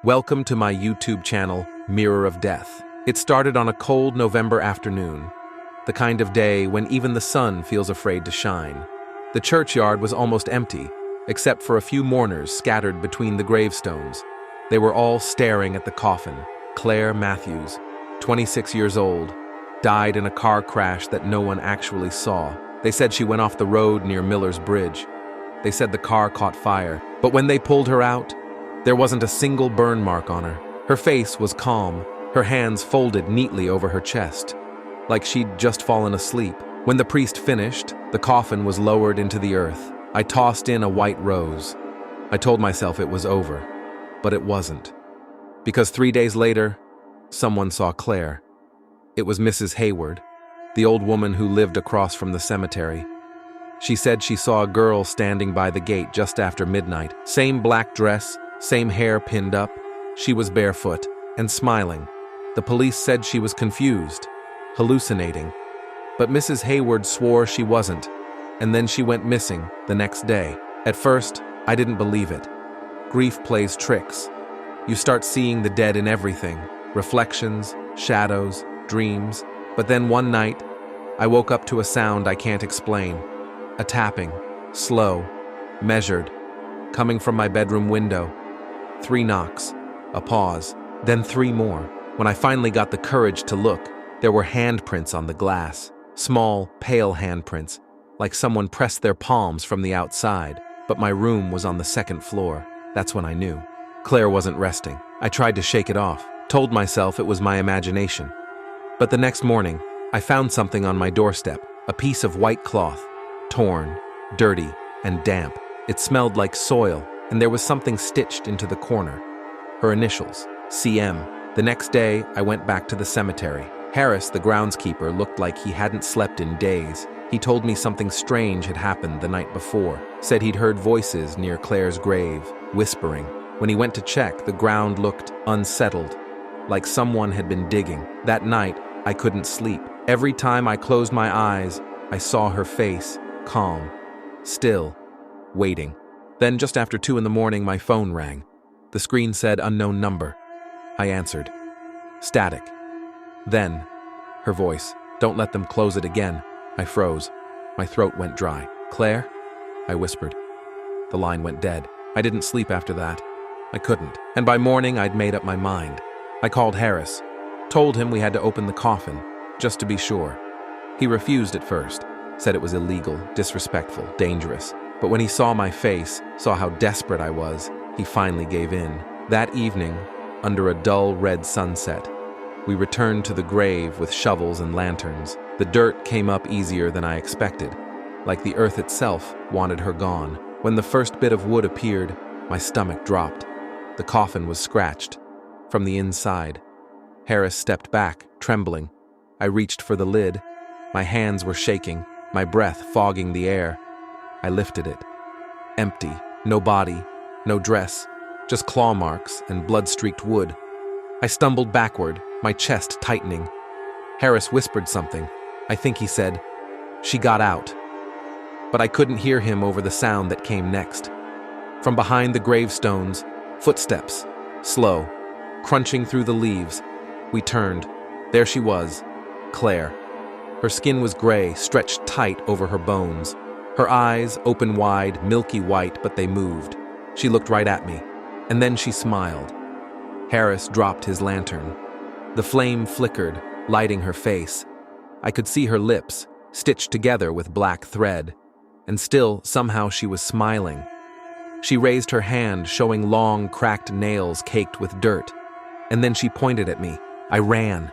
Welcome to my YouTube channel, Mirror of Death. It started on a cold November afternoon, the kind of day when even the sun feels afraid to shine. The churchyard was almost empty, except for a few mourners scattered between the gravestones. They were all staring at the coffin. Claire Matthews, 26 years old, died in a car crash that no one actually saw. They said she went off the road near Miller's Bridge. They said the car caught fire, but when they pulled her out, there wasn't a single burn mark on her. Her face was calm, her hands folded neatly over her chest, like she'd just fallen asleep. When the priest finished, the coffin was lowered into the earth. I tossed in a white rose. I told myself it was over, but it wasn't. Because 3 days later, someone saw Claire. It was Mrs. Hayward, the old woman who lived across from the cemetery. She said she saw a girl standing by the gate just after midnight. Same black dress, same hair pinned up. She was barefoot and smiling. The police said she was confused, hallucinating. But Mrs. Hayward swore she wasn't, and then she went missing the next day. At first, I didn't believe it. Grief plays tricks. You start seeing the dead in everything, reflections, shadows, dreams. But then one night, I woke up to a sound I can't explain. A tapping, slow, measured, coming from my bedroom window. 3 knocks, a pause, then 3 more. When I finally got the courage to look, there were handprints on the glass. Small, pale handprints, like someone pressed their palms from the outside. But my room was on the 2nd floor. That's when I knew. Claire wasn't resting. I tried to shake it off, told myself it was my imagination. But the next morning, I found something on my doorstep, a piece of white cloth, torn, dirty, and damp. It smelled like soil, and there was something stitched into the corner. Her initials, CM. The next day, I went back to the cemetery. Harris, the groundskeeper, looked like he hadn't slept in days. He told me something strange had happened the night before. Said he'd heard voices near Claire's grave, whispering. When he went to check, the ground looked unsettled, like someone had been digging. That night, I couldn't sleep. Every time I closed my eyes, I saw her face, calm, still, waiting. Then just after 2 in the morning, my phone rang. The screen said unknown number. I answered. Static. Then, her voice. Don't let them close it again. I froze. My throat went dry. Claire? I whispered. The line went dead. I didn't sleep after that. I couldn't. And by morning, I'd made up my mind. I called Harris. Told him we had to open the coffin, just to be sure. He refused at first. Said it was illegal, disrespectful, dangerous. But when he saw my face, saw how desperate I was, he finally gave in. That evening, under a dull red sunset, we returned to the grave with shovels and lanterns. The dirt came up easier than I expected, like the earth itself wanted her gone. When the first bit of wood appeared, my stomach dropped. The coffin was scratched from the inside. Harris stepped back, trembling. I reached for the lid. My hands were shaking, my breath fogging the air. I lifted it. Empty. No body, no dress, just claw marks and blood-streaked wood. I stumbled backward, my chest tightening. Harris whispered something. I think he said, "She got out." But I couldn't hear him over the sound that came next. From behind the gravestones, footsteps, slow, crunching through the leaves. We turned. There she was, Claire. Her skin was gray, stretched tight over her bones. Her eyes, open wide, milky white, but they moved. She looked right at me, and then she smiled. Harris dropped his lantern. The flame flickered, lighting her face. I could see her lips, stitched together with black thread, and still, somehow, she was smiling. She raised her hand, showing long, cracked nails caked with dirt, and then she pointed at me. I ran.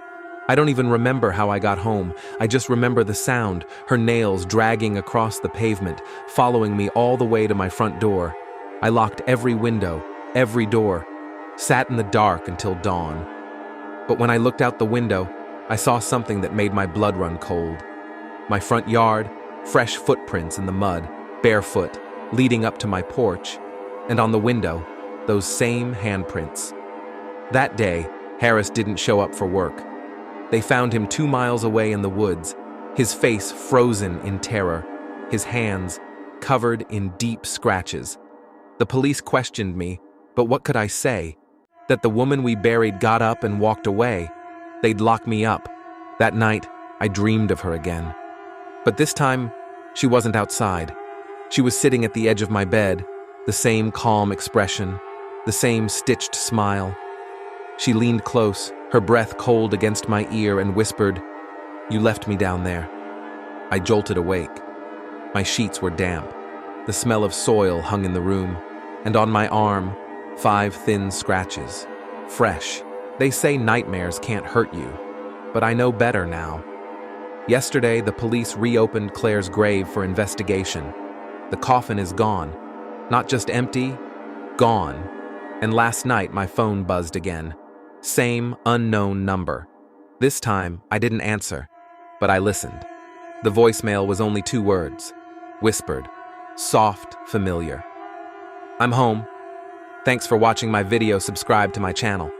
I don't even remember how I got home. I just remember the sound, her nails dragging across the pavement, following me all the way to my front door. I locked every window, every door, sat in the dark until dawn. But when I looked out the window, I saw something that made my blood run cold. My front yard, fresh footprints in the mud, barefoot, leading up to my porch, and on the window, those same handprints. That day, Harris didn't show up for work. They found him 2 miles away in the woods, his face frozen in terror, his hands covered in deep scratches. The police questioned me, but what could I say? that the woman we buried got up and walked away. They'd lock me up. That night, I dreamed of her again. But this time, she wasn't outside. She was sitting at the edge of my bed, the same calm expression, the same stitched smile. She leaned close, her breath cold against my ear, and whispered, "You left me down there." I jolted awake. My sheets were damp. The smell of soil hung in the room, and on my arm, 5 thin scratches. Fresh. They say nightmares can't hurt you, but I know better now. Yesterday, the police reopened Claire's grave for investigation. The coffin is gone. Not just empty, gone. And last night, my phone buzzed again. Same unknown number. This time, I didn't answer, but I listened. The voicemail was only 2 words, whispered, soft, familiar. "I'm home. Thanks for watching my video. Subscribe to my channel."